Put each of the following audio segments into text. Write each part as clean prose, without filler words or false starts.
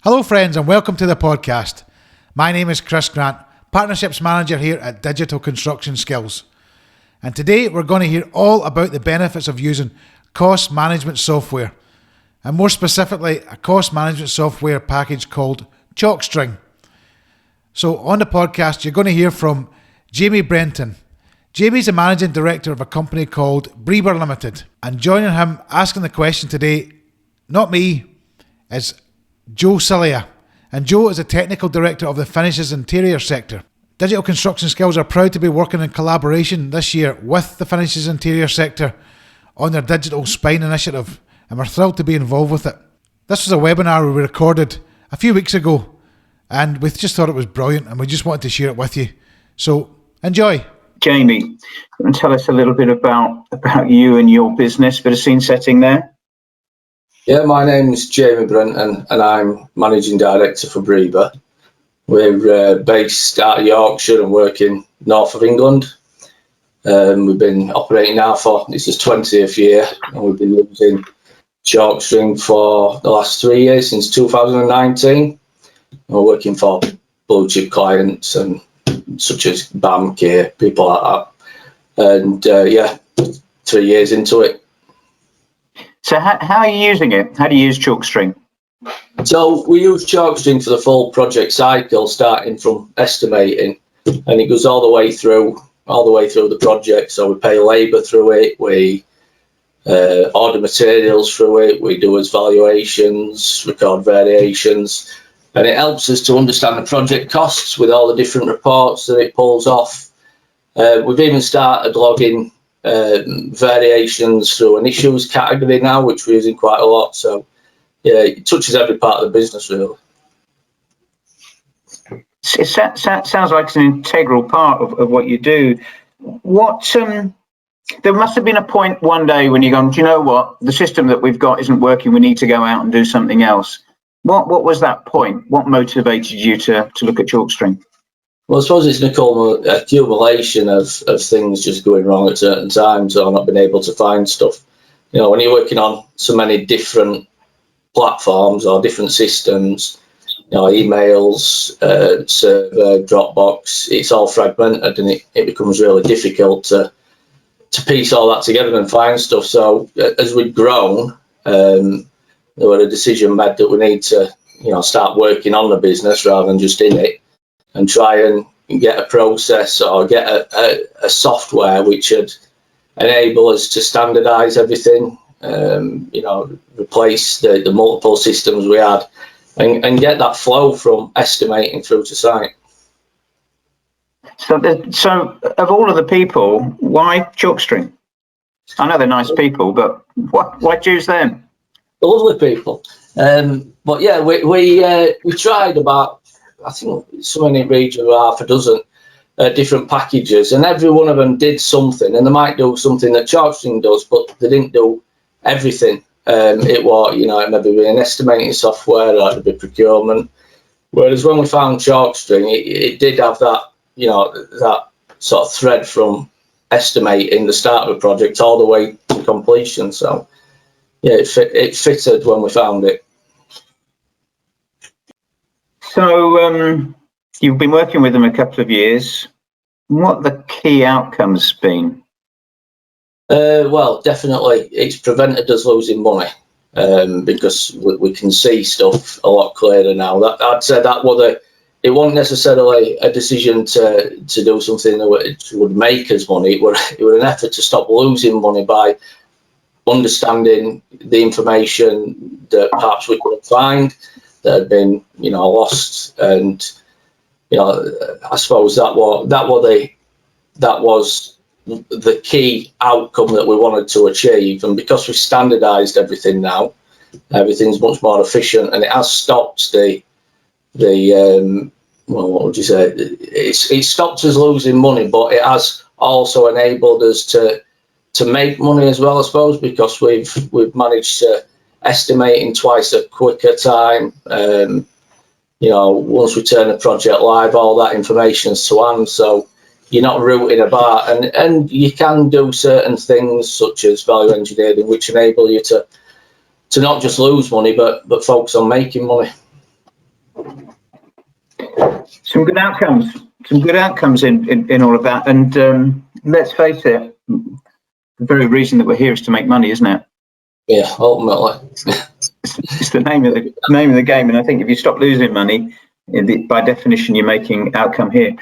Hello friends and welcome to the podcast. My name is Chris Grant, Partnerships Manager here at Digital Construction Skills. And today we're going to hear all about the benefits of using cost management software. And more specifically, a cost management software package called Chalkstring. So on the podcast you're going to hear from Jamie Brenton. Jamie's the Managing Director of a company called Brebur Limited. And joining him asking the question today, not me, is Joe Cillia, and Joe is the Technical Director of the Finishes Interior sector. Digital Construction Skills are proud to be working in collaboration this year with the Finishes Interior sector on their Digital Spine initiative, and we're thrilled to be involved with it. This was a webinar we recorded a few weeks ago, and we just thought it was brilliant, and we just wanted to share it with you. So, enjoy. Jamie, tell us a little bit about you and your business, bit of scene setting there. Yeah, my name is Jamie Brenton and I'm Managing Director for Brebur. We're based out of Yorkshire and working north of England. We've been operating now for, this is 20th year, and we've been using Chalkstring for the last 3 years, since 2019. We're working for blue chip clients and such as BAM, Care, people like that. And 3 years into it. So how are you using it? How do you use Chalkstring? So we use Chalkstring for the full project cycle, starting from estimating, and it goes all the way through the project. So we pay labour through it, we order materials through it, we do as valuations, record variations, and it helps us to understand the project costs with all the different reports that it pulls off. We've even started logging variations through an issues category now, which we're using quite a lot. So yeah, it touches every part of the business really. It sounds like it's an integral part of what you do. There must have been a point one day when you're going, do you know what, the system that we've got isn't working, we need to go out and do something else. What was that point? What motivated you to look at Chalkstring? Well, I suppose it's an accumulation of things just going wrong at certain times, or not being able to find stuff. You know, when you're working on so many different platforms or different systems, you know, emails, server, Dropbox, it's all fragmented, and it becomes really difficult to piece all that together and find stuff. So as we've grown, there was a decision made that we need to, you know, start working on the business rather than just in it, and try and get a process or get a software which would enable us to standardise everything, you know, replace the multiple systems we had, and get that flow from estimating through to site. So of all of the people, why Chalkstring? I know they're nice people, but why choose them? They're lovely people. But yeah, we tried about, I think somewhere in the region of half a dozen different packages, and every one of them did something, and they might do something that Chalkstring does, but they didn't do everything. It was, you know, it maybe be an estimating software, or it would be procurement. Whereas when we found Chalkstring, it did have that, you know, that sort of thread from estimating the start of a project all the way to completion. So yeah, it fitted when we found it. So you've been working with them a couple of years. What the key outcomes been? Well, definitely it's prevented us losing money, because we can see stuff a lot clearer now. I'd say that it wasn't necessarily a decision to do something that would make us money. It was an effort to stop losing money by understanding the information that perhaps we couldn't find, that had been, you know, lost. And you know, I suppose that was the key outcome that we wanted to achieve. And because we've standardized everything now, everything's much more efficient, and it has stopped well, what would you say, it stopped us losing money, but it has also enabled us to make money as well, I suppose, because we've managed to estimate in twice a quicker time. You know, once we turn the project live, all that information's to hand, so you're not rooting about, and you can do certain things such as value engineering, which enable you to not just lose money, but focus on making money. Some good outcomes. Some good outcomes in all of that. And let's face it, the very reason that we're here is to make money, isn't it? Yeah, ultimately. It's the name of the game. And I think if you stop losing money, by definition, you're making outcome here.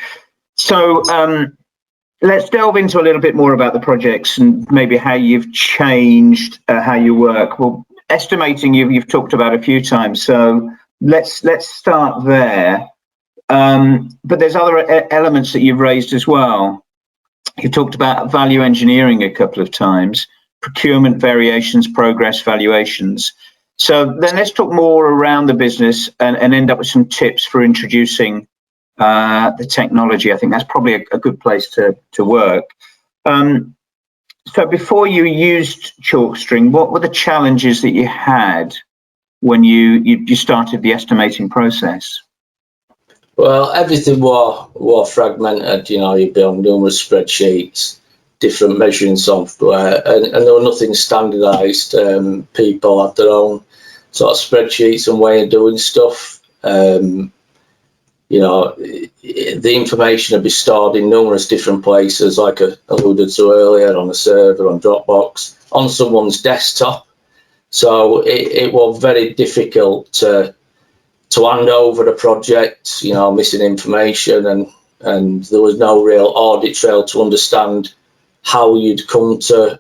So let's delve into a little bit more about the projects and maybe how you've changed how you work. Well, estimating you've talked about a few times. So let's start there. But there's other elements that you've raised as well. You've talked about value engineering a couple of times, procurement variations, progress valuations. So then let's talk more around the business and end up with some tips for introducing the technology. I think that's probably a good place to work. So before you used Chalkstring, what were the challenges that you had when you started the estimating process? Well, everything was fragmented. You'd be on numerous spreadsheets, different measuring software, and there was nothing standardised. People had their own sort of spreadsheets and way of doing stuff. The information would be stored in numerous different places, like I alluded to earlier, on a server, on Dropbox, on someone's desktop. So it was very difficult to hand over the project, missing information, and there was no real audit trail to understand how you'd come to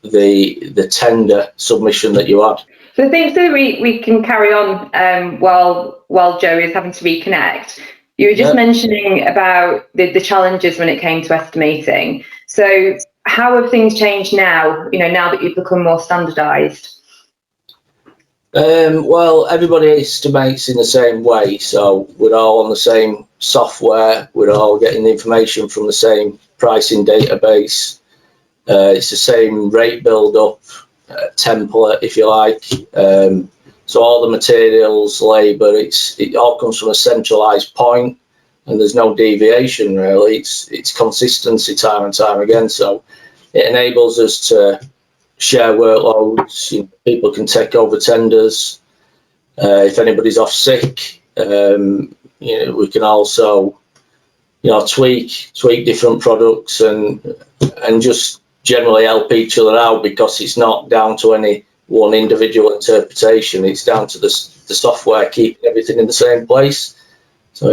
the tender submission that you had. So I think so we can carry on while Joe is having to reconnect. You were just mentioning about the challenges when it came to estimating. So how have things changed now, now that you've become more standardised? Well, everybody estimates in the same way, so we're all on the same software, we're all getting the information from the same pricing database. It's the same rate build-up template, if you like. So all the materials, labour, it all comes from a centralised point, and there's no deviation really. It's consistency time and time again. So it enables us to share workloads. People can take over tenders. If anybody's off sick, we can also tweak different products and just generally help each other out, because it's not down to any one individual interpretation. It's down to the software keeping everything in the same place. So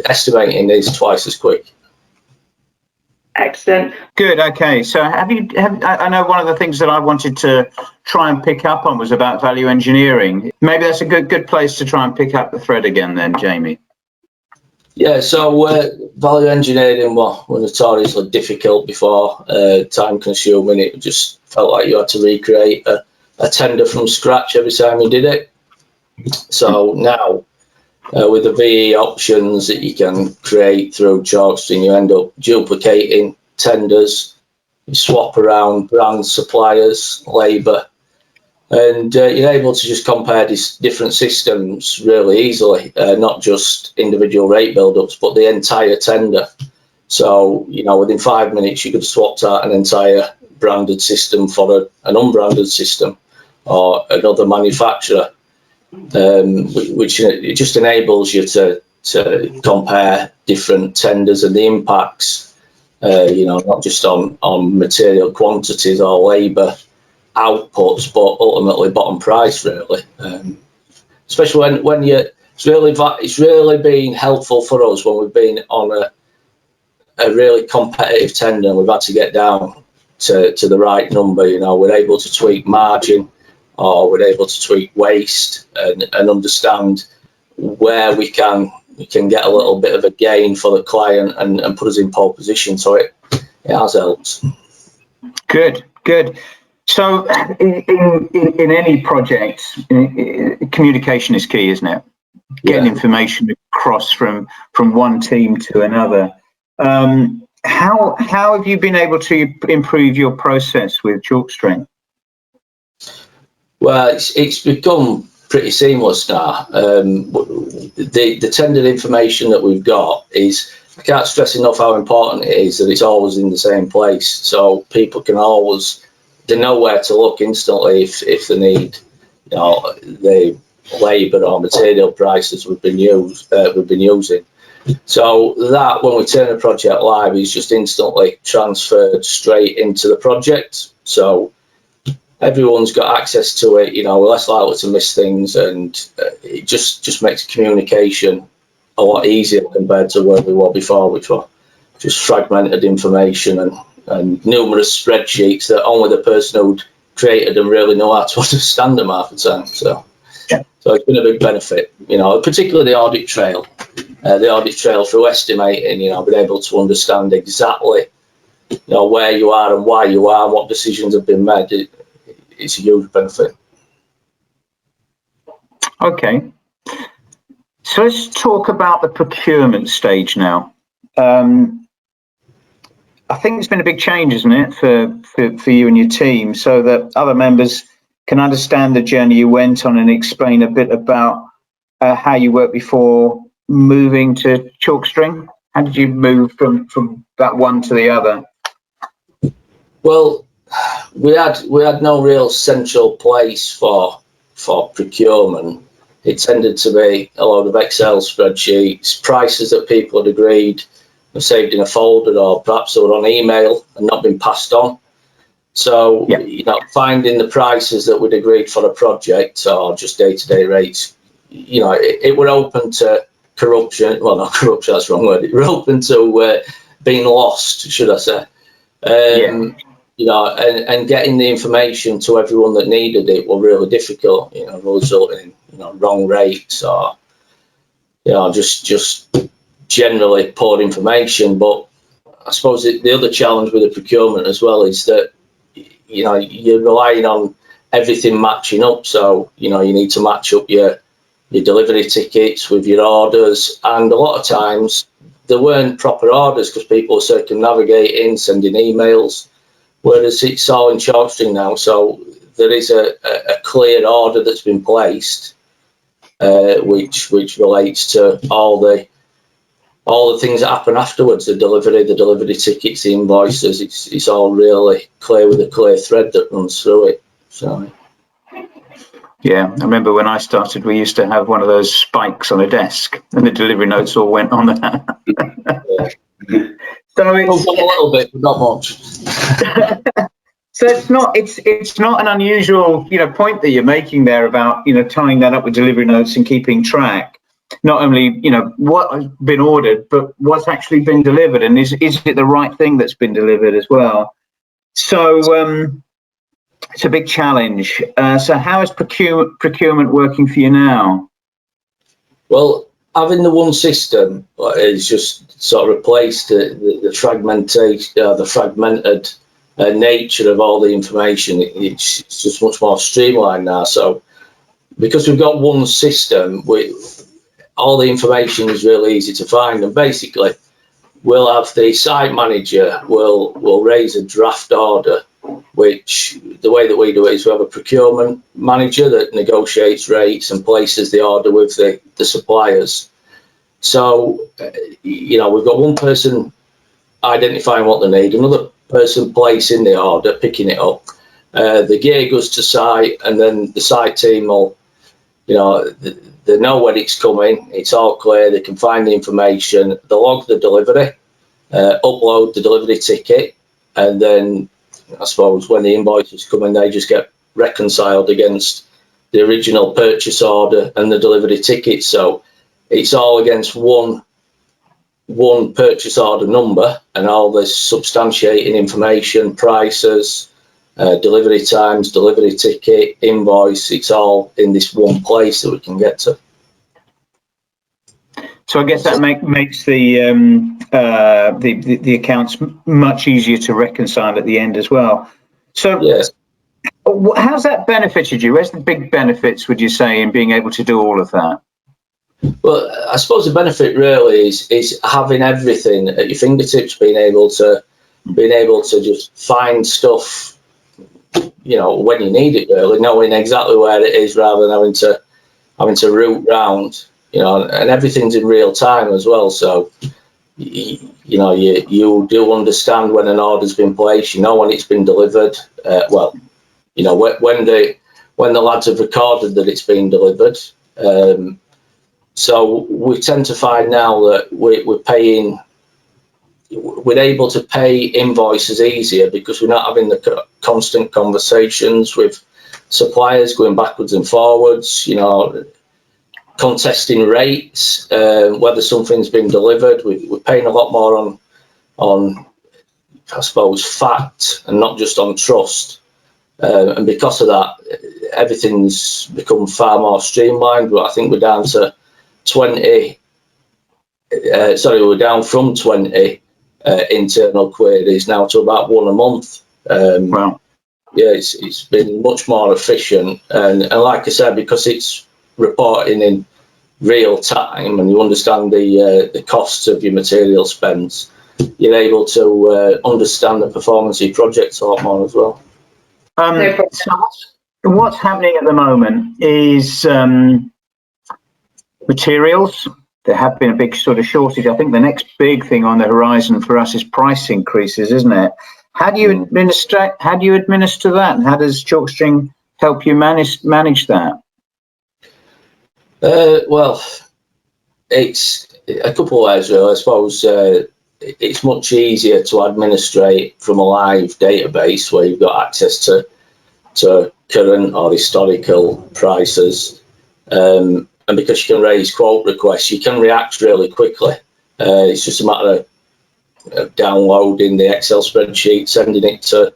estimating is twice as quick. Excellent. Good. Okay. So I know one of the things that I wanted to try and pick up on was about value engineering. Maybe that's a good place to try and pick up the thread again then, Jamie. Yeah, so value engineering was notoriously difficult before, time consuming. It just felt like you had to recreate a tender from scratch every time you did it. So now, with the VE options that you can create through Chalkstring, you end up duplicating tenders, you swap around brands, suppliers, labour, and you're able to just compare these different systems really easily, not just individual rate build-ups, but the entire tender. So, within 5 minutes, you could have swapped out an entire branded system for an unbranded system or another manufacturer, which it just enables you to compare different tenders and the impacts, not just on material quantities or labour outputs, but ultimately bottom price really. Especially when it's really been helpful for us when we've been on a really competitive tender and we've had to get down to the right number. We're able to tweak margin, or we're able to tweak waste and understand where we can get a little bit of a gain for the client and put us in pole position. So it has helped. Good. So in any project, communication is key, isn't it? Getting information across from one team to another. How have you been able to improve your process with Chalkstring? Well, it's become pretty seamless now. The tendered information that we've got is, I can't stress enough how important it is that it's always in the same place. So people can always, they know where to look instantly if they need, the labour or material prices we've been using. So that, when we turn a project live, is just instantly transferred straight into the project. So everyone's got access to it. We're less likely to miss things, and it just makes communication a lot easier compared to where we were before, which were just fragmented information and numerous spreadsheets that only the person who'd created them really know how to understand them half the time. So it's been a big benefit, particularly the audit trail. The audit trail through estimating, being able to understand exactly, where you are and why you are and what decisions have been made. It's a huge benefit. Okay. So let's talk about the procurement stage now. I think it's been a big change, isn't it, for you and your team, so that other members can understand the journey you went on and explain a bit about how you worked before moving to Chalkstring. How did you move from that one to the other? Well, we had no real central place for procurement. It tended to be a load of Excel spreadsheets, prices that people had agreed were saved in a folder, or perhaps they were on email and not been passed on. So, finding the prices that we'd agreed for a project, or just day-to-day rates, it were open to corruption. Well, not corruption, that's the wrong word. It were open to being lost, should I say. And getting the information to everyone that needed it were really difficult, resulting in, wrong rates, or, just generally poor information. But I suppose the other challenge with the procurement as well is that, you're relying on everything matching up. So, you need to match up your delivery tickets with your orders. And a lot of times there weren't proper orders because people are circumnavigating, sending emails, whereas it's all in Chalkstring now. So there is a clear order that's been placed, which relates to all the things that happen afterwards, the delivery tickets, the invoices. It's all really clear with a clear thread that runs through it. So. Yeah, I remember when I started, we used to have one of those spikes on a desk, and the delivery notes all went on that. So it's a little bit, but not much. So it's not an unusual point that you're making there about tying that up with delivery notes and keeping track. Not only what has been ordered, but what's actually been delivered, and is it the right thing that's been delivered as well? So it's a big challenge. So how is procurement working for you now? Well, having the one system is just sort of replaced the fragmented nature of all the information. It's just much more streamlined now. So because we've got one system, all the information is really easy to find, and basically we'll have the site manager will raise a draft order, which the way that we do it is we have a procurement manager that negotiates rates and places the order with the suppliers. So we've got one person identifying what they need, another person placing the order, picking it up, the gear goes to site, and then the site team will they know when it's coming, it's all clear, they can find the information, they log the delivery, upload the delivery ticket, and then I suppose when the invoices come in, they just get reconciled against the original purchase order and the delivery ticket. So it's all against one purchase order number, and all this substantiating information, prices, delivery times, delivery ticket, invoice, it's all in this one place that we can get to. So I guess that makes the accounts much easier to reconcile at the end as well. So yes. How's that benefited you? Where's the big benefits, would you say, in being able to do all of that? Well, I suppose the benefit really is having everything at your fingertips, being able to just find stuff, when you need it, really, knowing exactly where it is rather than having to root round, and everything's in real time as well. So, you do understand when an order's been placed, when it's been delivered. When the lads have recorded that it's been delivered, So we tend to find now that we're able to pay invoices easier because we're not having the constant conversations with suppliers going backwards and forwards, contesting rates, whether something's been delivered. We're paying a lot more on I suppose, fact and not just on trust. And because of that, everything's become far more streamlined. But I think we're down to 20, we're down from 20 internal queries now to about one a month. Wow. Yeah, it's been much more efficient. And like I said, because it's reporting in real time and you understand the costs of your material spends, you're able to understand the performance of your projects a lot more as well. So what's happening at the moment is materials. There have been a big sort of shortage. I think the next big thing on the horizon for us is price increases, isn't it? How do you administer that, and how does Chalkstring help you manage that? Well, it's a couple of ways, really. I suppose it's much easier to administrate from a live database where you've got access to current or historical prices. And because you can raise quote requests, you can react really quickly. It's just a matter of downloading the Excel spreadsheet, sending it to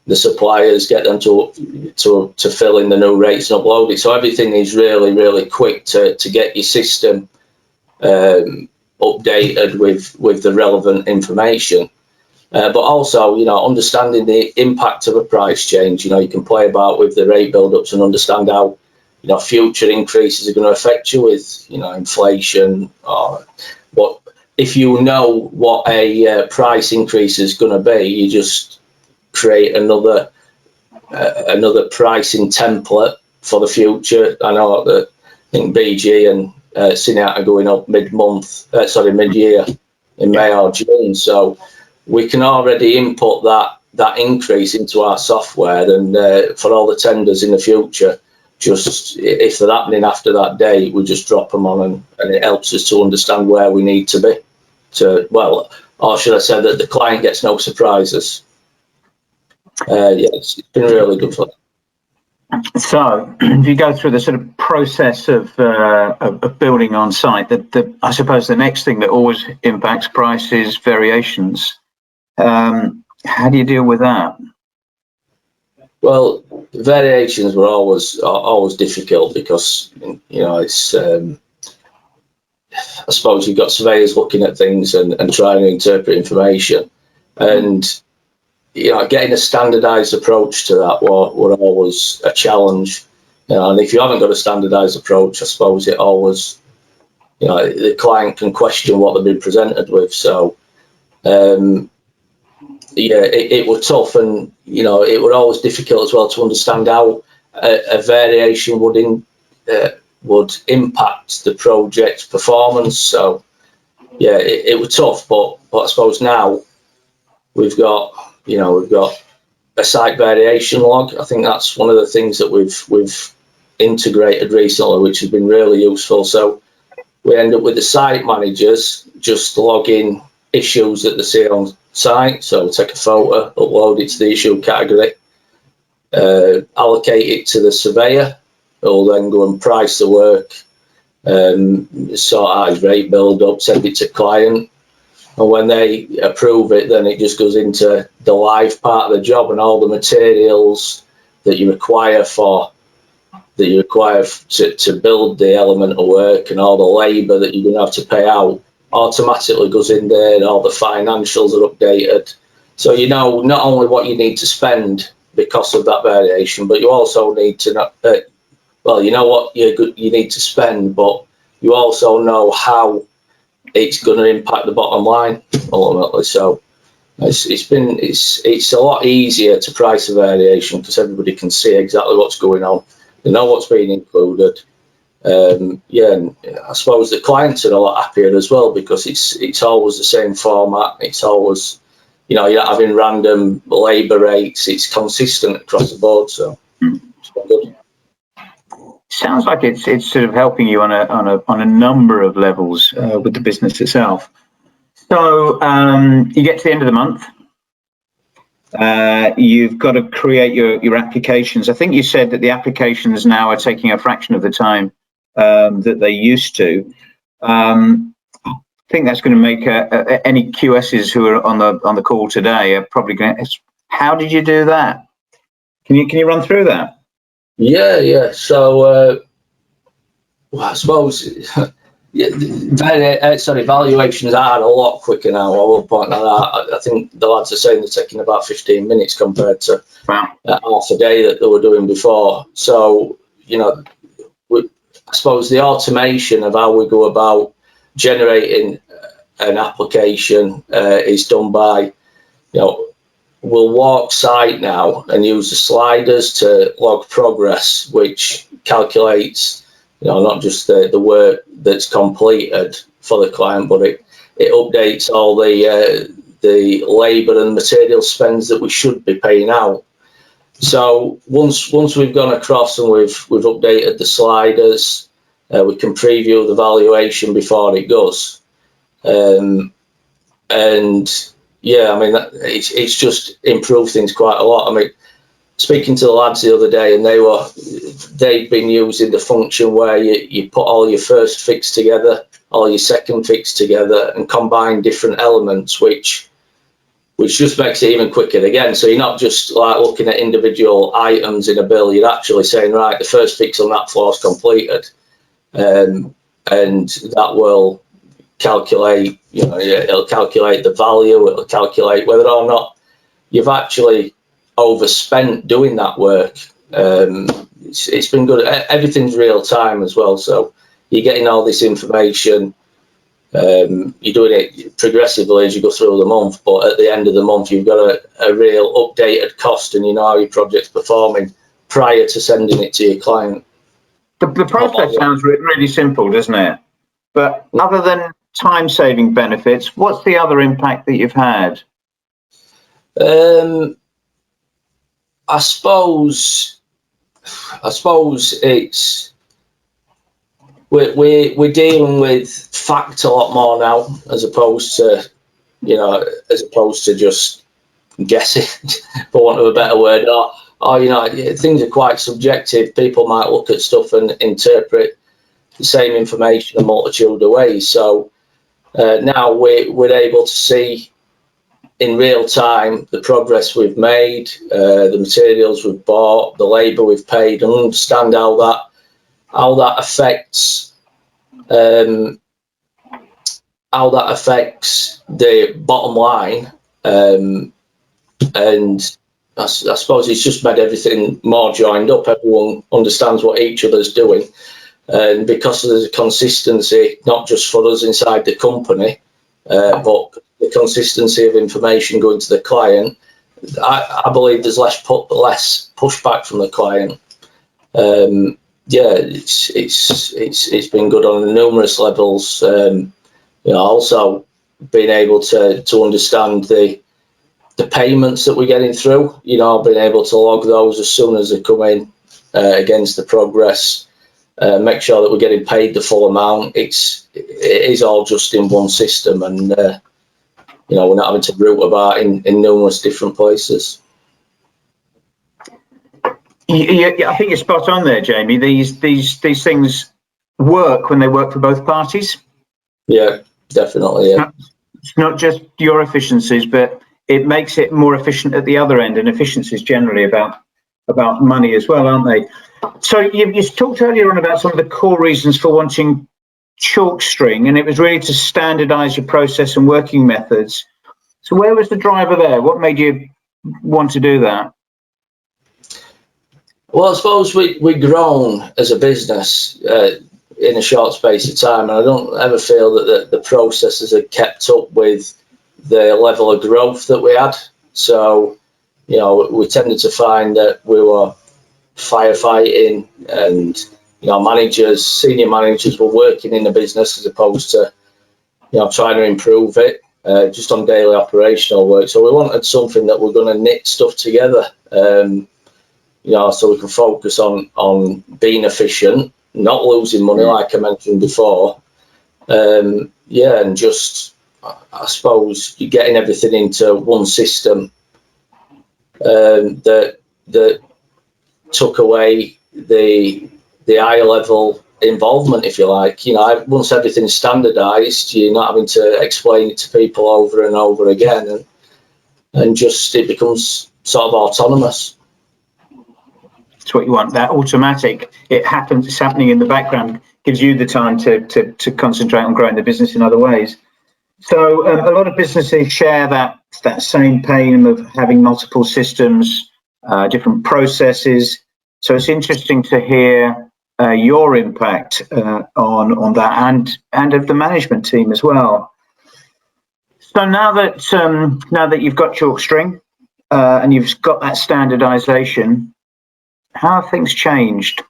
the suppliers, get them to fill in the new rates and upload it. So everything is really, really quick to get your system updated with the relevant information. But also, understanding the impact of a price change. You can play about with the rate build-ups and understand how future increases are going to affect you with inflation, or what. If you know what a price increase is going to be, you just create another pricing template for the future. I know that I think BG and Cineat are going up mid-year in May or June, so we can already input that increase into our software, and for all the tenders in the future, just if they're happening after that date, we just drop them on, and it helps us to understand where we need to be. Or should I say that the client gets no surprises. It's been really good for them. So, if you go through the sort of process of building on site, I suppose the next thing that always impacts price is variations. How do you deal with that? Well, variations were always difficult because it's. I suppose you've got surveyors looking at things and trying to interpret information, and getting a standardised approach to that were always a challenge. And if you haven't got a standardised approach, I suppose it always, the client can question what they've been presented with. So, it was tough, and it was always difficult as well to understand how a variation would impact the project's performance. So, it was tough, but I suppose now we've got a site variation log. I think that's one of the things that we've integrated recently, which has been really useful. So we end up with the site managers just logging issues that they see on site. So we'll take a photo, upload it to the issue category, allocate it to the surveyor, who will then go and price the work, sort out his rate build up, send it to client. And when they approve it, then it just goes into the live part of the job, and all the materials that you require to build the element of work, and all the labour that you're going to have to pay out automatically goes in there, and all the financials are updated. So not only what you need to spend because of that variation, but you also need to know, what you need to spend, but you also know how it's going to impact the bottom line ultimately. So it's a lot easier to price a variation because everybody can see exactly what's going on. They know what's being included. And I suppose the clients are a lot happier as well because it's always the same format. It's always, you're not having random labour rates. It's consistent across the board. So it's quite good. sounds like it's sort of helping you on a number of levels with the business itself. So you get to the end of the month. You've got to create your applications. I think you said that the applications now are taking a fraction of the time that they used to. I think that's going to make any QSs who are on the call today are probably going to. How did you do that? Can you run through that? Yeah. So, well, I suppose valuations are a lot quicker now. I will point that out. I think the lads are saying they're taking about 15 minutes compared to half a day that they were doing before. So, I suppose the automation of how we go about generating an application is done by, we'll walk site now and use the sliders to log progress, which calculates, not just the work that's completed for the client, but it updates all the labour and material spends that we should be paying out. So once we've gone across and we've updated the sliders, we can preview the valuation before it goes. And yeah, I mean, it's just improved things quite a lot. I mean, speaking to the lads the other day, and they've been using the function where you put all your first fix together, all your second fix together, and combine different elements, which just makes it even quicker again. So you're not just like looking at individual items in a bill, you're actually saying, right, the first fix on that floor is completed. And that will calculate, it'll calculate the value, it'll calculate whether or not you've actually overspent doing that work. It's been good. Everything's real time as well, so you're getting all this information. You're doing it progressively as you go through the month, but at the end of the month you've got a real updated cost, and you know how your project's performing prior to sending it to your client. The process sounds really simple, doesn't it? But other than time-saving benefits, what's the other impact that you've had? I suppose it's we're dealing with fact a lot more now, as opposed to just guessing, for want of a better word. Or things are quite subjective. People might look at stuff and interpret the same information a multitude of ways. So now we're able to see in real time the progress we've made, the materials we've bought, the labour we've paid, and understand how that affects the bottom line. And I suppose it's just made everything more joined up. Everyone understands what each other's doing, and because there's a consistency, not just for us inside the company, but the consistency of information going to the client, I believe there's less pushback from the client. It's been good on numerous levels. Also being able to understand the payments that we're getting through, being able to log those as soon as they come in against the progress, make sure that we're getting paid the full amount. It is all just in one system, and we're not having to root about in numerous different places. I think you're spot on there, Jamie. These things work when they work for both parties. Yeah, definitely. Yeah. It's not just your efficiencies, but it makes it more efficient at the other end, and efficiencies generally about money as well, aren't they? So you talked earlier on about some of the core reasons for wanting Chalkstring, and it was really to standardise your process and working methods. So where was the driver there? What made you want to do that? Well, I suppose we've grown as a business in a short space of time, and I don't ever feel that the processes have kept up with the level of growth that we had. So, we tended to find that we were firefighting, and senior managers were working in the business as opposed to trying to improve it just on daily operational work. So we wanted something that we're going to knit stuff together. so we can focus on being efficient, not losing money like I mentioned before. And just, I suppose, you're getting everything into one system that took away the higher level involvement, if you like. Once everything's standardised, you're not having to explain it to people over and over again, and just it becomes sort of autonomous. It's what you want, that automatic. It happens, it's happening in the background, gives you the time to concentrate on growing the business in other ways. So a lot of businesses share that same pain of having multiple systems, different processes. So it's interesting to hear your impact on that and of the management team as well. So now that you've got Chalkstring and you've got that standardisation, how have things changed?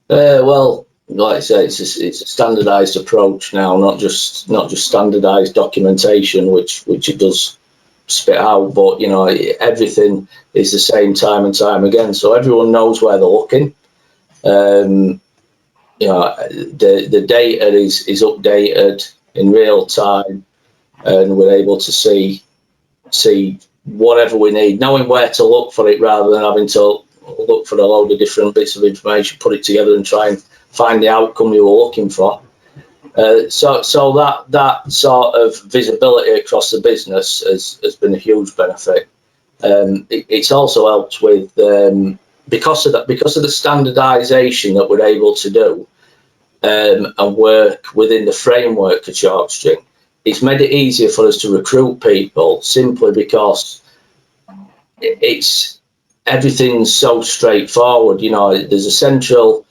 Well, like I say, it's a standardised approach now, not just standardised documentation, which it does spit out, but everything is the same time and time again, so everyone knows where they're looking. The data is updated in real time, and we're able to see whatever we need, knowing where to look for it rather than having to look for a load of different bits of information, put it together and try and find the outcome you were looking for. So that sort of visibility across the business has been a huge benefit. It's also helped with because of the standardisation that we're able to do and work within the framework of Chalkstring. It's made it easier for us to recruit people, simply because everything's so straightforward. There's a central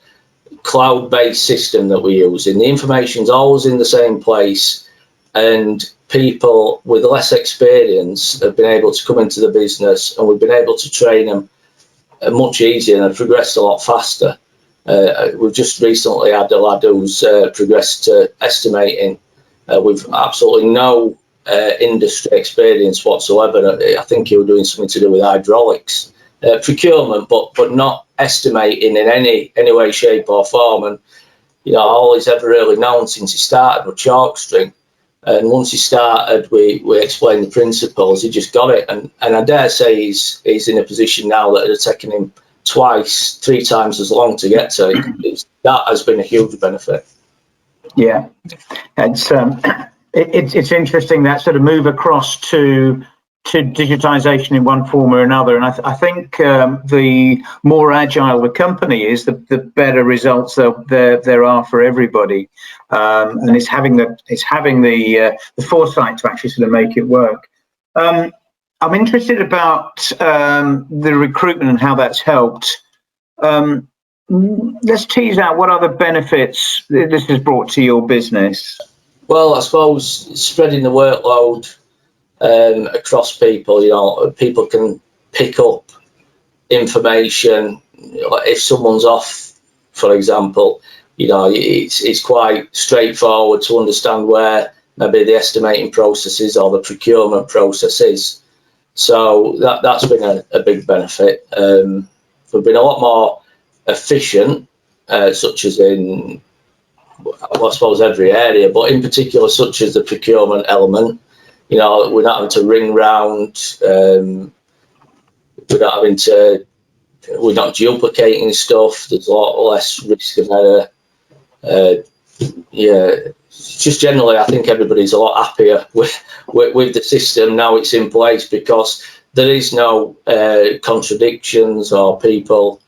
cloud-based system that we use, and the information's always in the same place, and people with less experience have been able to come into the business, and we've been able to train them much easier and have progressed a lot faster. We've just recently had a lad who's progressed to estimating with absolutely no industry experience whatsoever. I think he was doing something to do with hydraulics, procurement, but not estimating in any way, shape or form. And all he's ever really known since he started with Chalkstring. And once he started, we explained the principles. He just got it, and I dare say he's in a position now that it had taken him 3 times as long to get to. That has been a huge benefit. Yeah, it's interesting, that sort of move across to digitization in one form or another, and I think the more agile the company is, the better results there are for everybody, and it's having the foresight to actually sort of make it work. I'm interested about the recruitment and how that's helped. Let's tease out what other benefits this has brought to your business. Well, I suppose spreading the workload across people. People can pick up information. If someone's off, for example, it's quite straightforward to understand where maybe the estimating process is or the procurement process is. So that's been a big benefit. We've been a lot more efficient, such as in, I suppose, every area, but in particular, such as the procurement element. We're not having to ring round. We're not duplicating stuff. There's a lot less risk of error. Just generally, I think everybody's a lot happier with the system now it's in place, because there is no contradictions or people,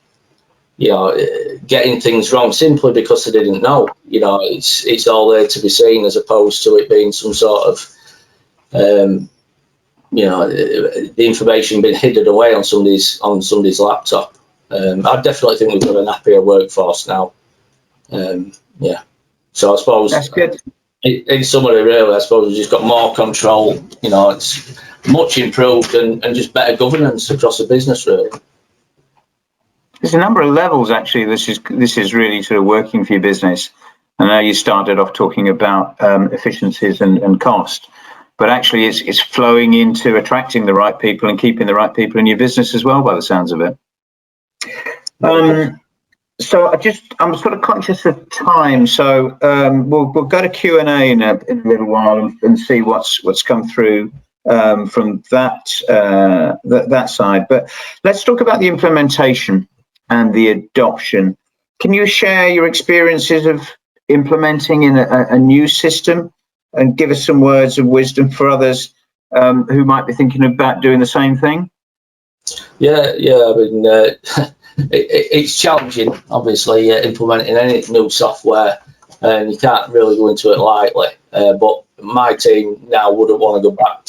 getting things wrong simply because they didn't know. It's all there to be seen, as opposed to it being some sort of the information being hidden away on somebody's laptop. I definitely think we've got an happier workforce now. So I suppose that's good. In summary, really, I suppose we've just got more control. It's much improved and just better governance across the business, really. There's a number of levels, actually. This is really sort of working for your business. I know you started off talking about efficiencies and cost, but actually it's flowing into attracting the right people and keeping the right people in your business as well, by the sounds of it. So I'm sort of conscious of time, so we'll go to Q&A in a little while and see what's come through from that side. But let's talk about the implementation and the adoption. Can you share your experiences of implementing in a new system and give us some words of wisdom for others who might be thinking about doing the same thing? Yeah. I mean, it's challenging, obviously, implementing any new software, and you can't really go into it lightly. But my team now wouldn't want to go back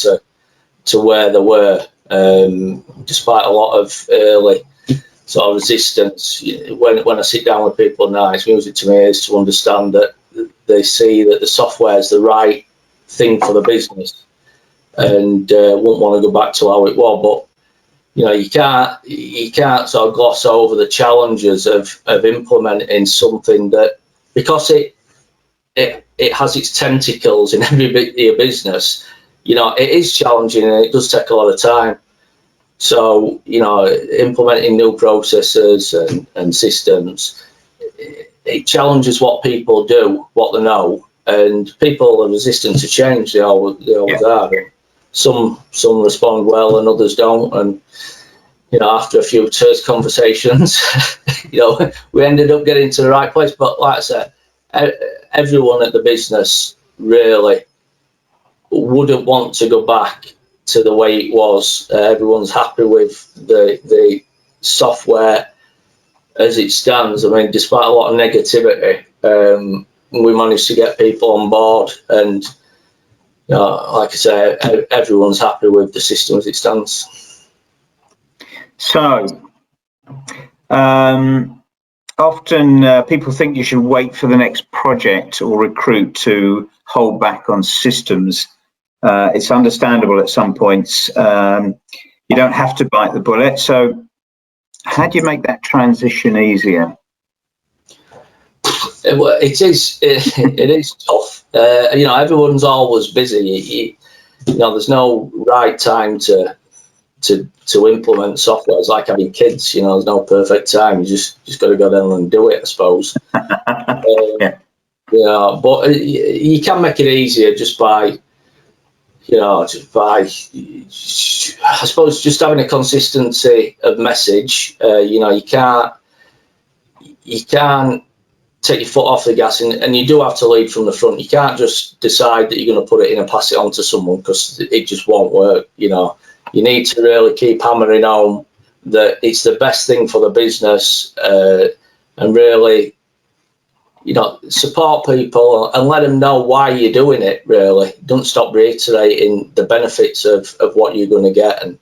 to where they were, despite a lot of early sort of resistance. When I sit down with people now, it's music to my ears to understand that they see that the software is the right thing for the business, and won't want to go back to how it was. But you can't sort of gloss over the challenges of implementing something that, because it has its tentacles in every bit of your business. It is challenging, and it does take a lot of time. So implementing new processes and systems, it challenges what people do, what they know, and people are resistant to change. They always are. Some respond well and others don't, and after a few terse conversations, we ended up getting to the right place. But like I said, everyone at the business really wouldn't want to go back to the way it was. Everyone's happy with the software as it stands. I mean, despite a lot of negativity, we managed to get people on board, and like I say, everyone's happy with the system as it stands. So, often people think you should wait for the next project or recruit to hold back on systems. It's understandable at some points. You don't have to bite the bullet. So, how do you make that transition easier? It is tough. Everyone's always busy. There's no right time to implement software. It's like having kids. There's no perfect time. You just got to go down and do it, I suppose. But you can make it easier just by I suppose just having a consistency of message. You can't take your foot off the gas, and you do have to lead from the front. You can't just decide that you're going to put it in and pass it on to someone, because it just won't work. You need to really keep hammering home that it's the best thing for the business, and really, support people and let them know why you're doing it. Really, don't stop reiterating the benefits of what you're going to get, and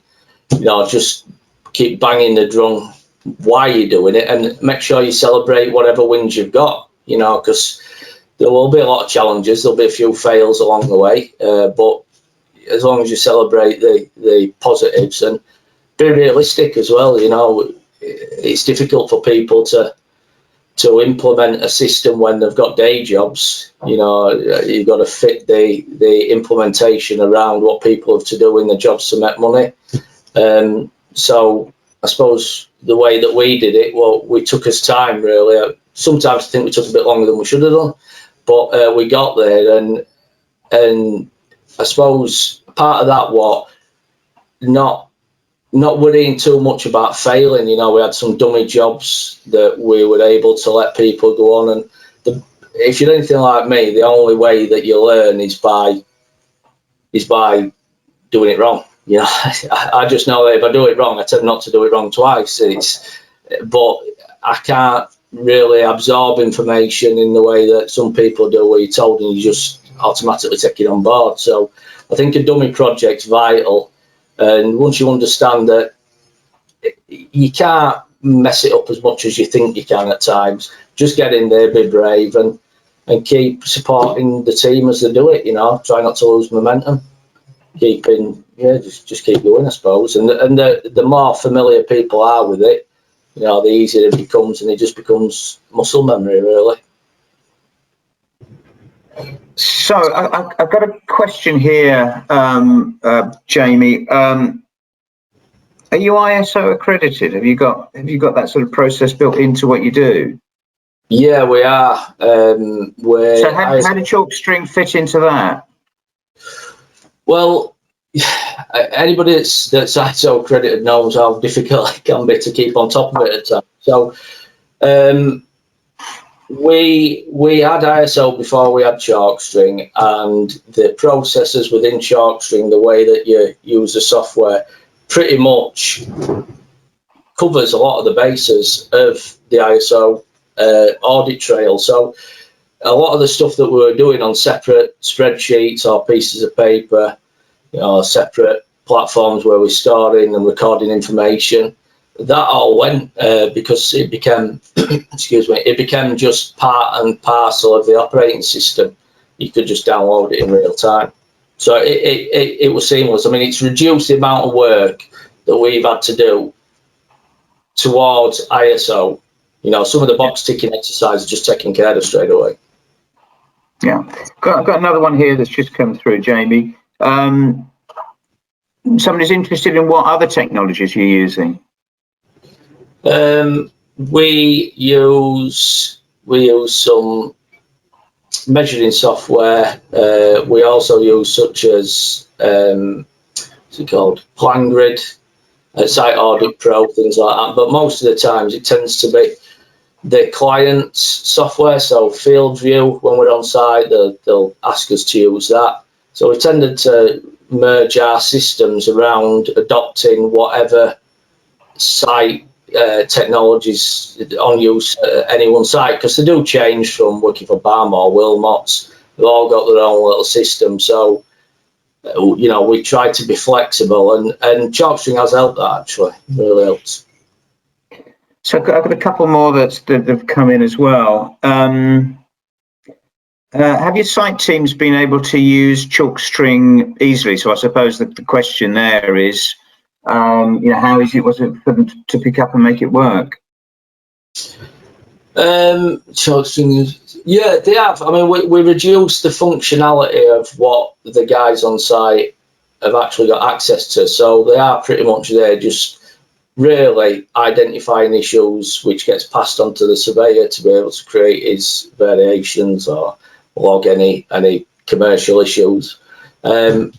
just keep banging the drum why you're doing it, and make sure you celebrate whatever wins you've got. Because there will be a lot of challenges, there'll be a few fails along the way, but as long as you celebrate the positives and be realistic as well. It's difficult for people to implement a system when they've got day jobs. You've got to fit the implementation around what people have to do in the jobs to make money. So I suppose the way that we did it, we took us time, really. Sometimes I think we took a bit longer than we should have done, but we got there, and I suppose part of that was not worrying too much about failing. We had some dummy jobs that we were able to let people go on, and if you're anything like me, the only way that you learn is by doing it wrong. I just know that if I do it wrong, I tend not to do it wrong twice. But I can't really absorb information in the way that some people do, where you're told and you just automatically take it on board. So I think a dummy project's vital, and once you understand that you can't mess it up as much as you think you can at times, just get in there, be brave, and keep supporting the team as they do it. Try not to lose momentum. Just keep going, I suppose. And the more familiar people are with it, the easier it becomes, and it just becomes muscle memory, really. So I've got a question here, Jamie. Are you ISO accredited? Have you got that sort of process built into what you do? Yeah, we are. So how did Chalkstring fit into that? Well, anybody that's ISO accredited knows how difficult it can be to keep on top of it at times. So we had ISO before we had Chalkstring, and the processes within Chalkstring, the way that you use the software, pretty much covers a lot of the bases of the ISO audit trail. So a lot of the stuff that we were doing on separate spreadsheets or pieces of paper, separate platforms where we're storing and recording information, that all went because it became, it became just part and parcel of the operating system. You could just download it in real time. So it was seamless. I mean, it's reduced the amount of work that we've had to do towards ISO. Some of the box ticking exercises are just taken care of straight away. Yeah, got another one here that's just come through, Jamie. Somebody's interested in what other technologies you're using. We use some measuring software. We also use such as what's it called, PlanGrid, Site Audit Pro, things like that. But most of the times it tends to be the client's software. So Field View, when we're on site, they'll ask us to use that. So we've tended to merge our systems around adopting whatever site technologies on use at any one site, because they do change from working for BAM or Wilmots. They've all got their own little system. So we try to be flexible, and Chalkstring has helped that, actually. It really helps. So I've got a couple more that have come in as well. Have your site teams been able to use Chalkstring easily? So I suppose the question there is, how easy was it for them to pick up and make it work? Chalkstring, yeah, they have. I mean, we reduced the functionality of what the guys on site have actually got access to. So they are pretty much there, just really identifying issues, which gets passed on to the surveyor to be able to create his variations or log any commercial issues. But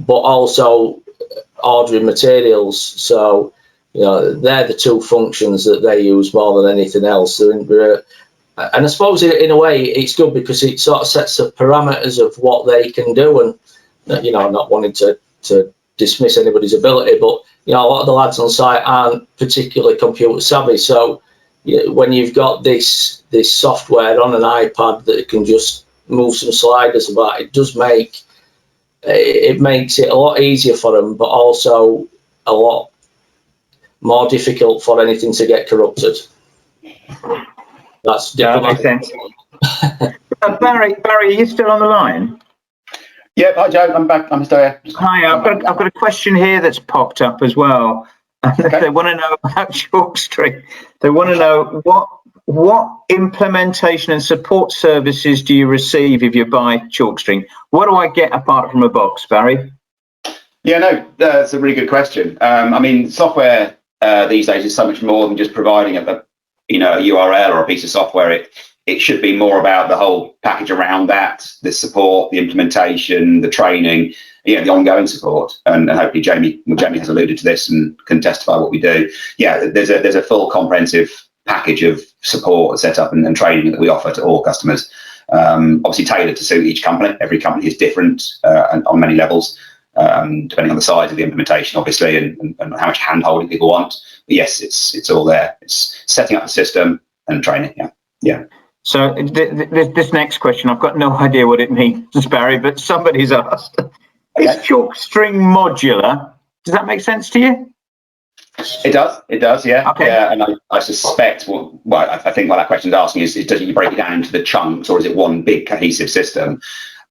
also ordering materials. So, they're the two functions that they use more than anything else. And I suppose in a way it's good because it sort of sets the parameters of what they can do. And, not wanting to dismiss anybody's ability, but, a lot of the lads on site aren't particularly computer savvy. So when you've got this software on an iPad that can just move some sliders about, it makes it a lot easier for them, but also a lot more difficult for anything to get corrupted. That makes sense. Barry, are you still on the line? Yeah, hi Joe, I'm back. I'm still here. Hi, I've got a question here that's popped up as well. Okay. They want to know about Chalkstring. They want to know what implementation and support services do you receive if you buy Chalkstring? What do I get apart from a box, Barry? Yeah, no, that's a really good question. I mean, software these days is so much more than just providing a URL or a piece of software. It should be more about the whole package around that, the support, the implementation, the training, the ongoing support. And hopefully Jamie has alluded to this and can testify what we do. Yeah, there's a full comprehensive package of support set up and training that we offer to all customers. Obviously tailored to suit each company. Every company is different and on many levels, depending on the size of the implementation, obviously, and how much hand-holding people want. But yes, it's all there. It's setting up the system and training. Yeah. So this next question, I've got no idea what it means, Barry, but somebody's asked, is Chalkstring modular? Does that make sense to you? It does, yeah. Okay. Yeah, and I suspect, I think what that question is asking is does you break it down into the chunks, or is it one big cohesive system?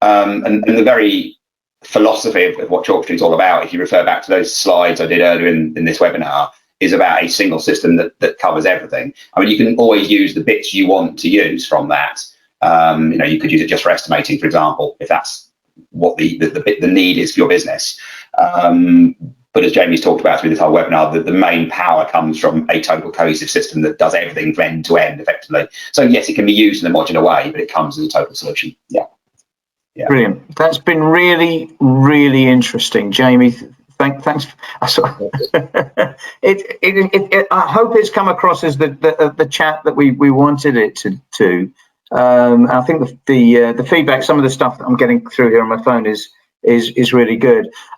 And the very philosophy of what Chalkstring is all about, if you refer back to those slides I did earlier in this webinar, is about a single system that covers everything. I mean, you can always use the bits you want to use from that. You could use it just for estimating, for example, if that's what the need is for your business. But But as Jamie's talked about through this whole webinar, the main power comes from a total cohesive system that does everything from end to end effectively. So yes, it can be used in a modular way, but it comes as a total solution. Yeah. Brilliant. That's been really, really interesting, Jamie. Thanks. I hope it's come across as the chat that we wanted it to. I think the feedback, some of the stuff that I'm getting through here on my phone is really good.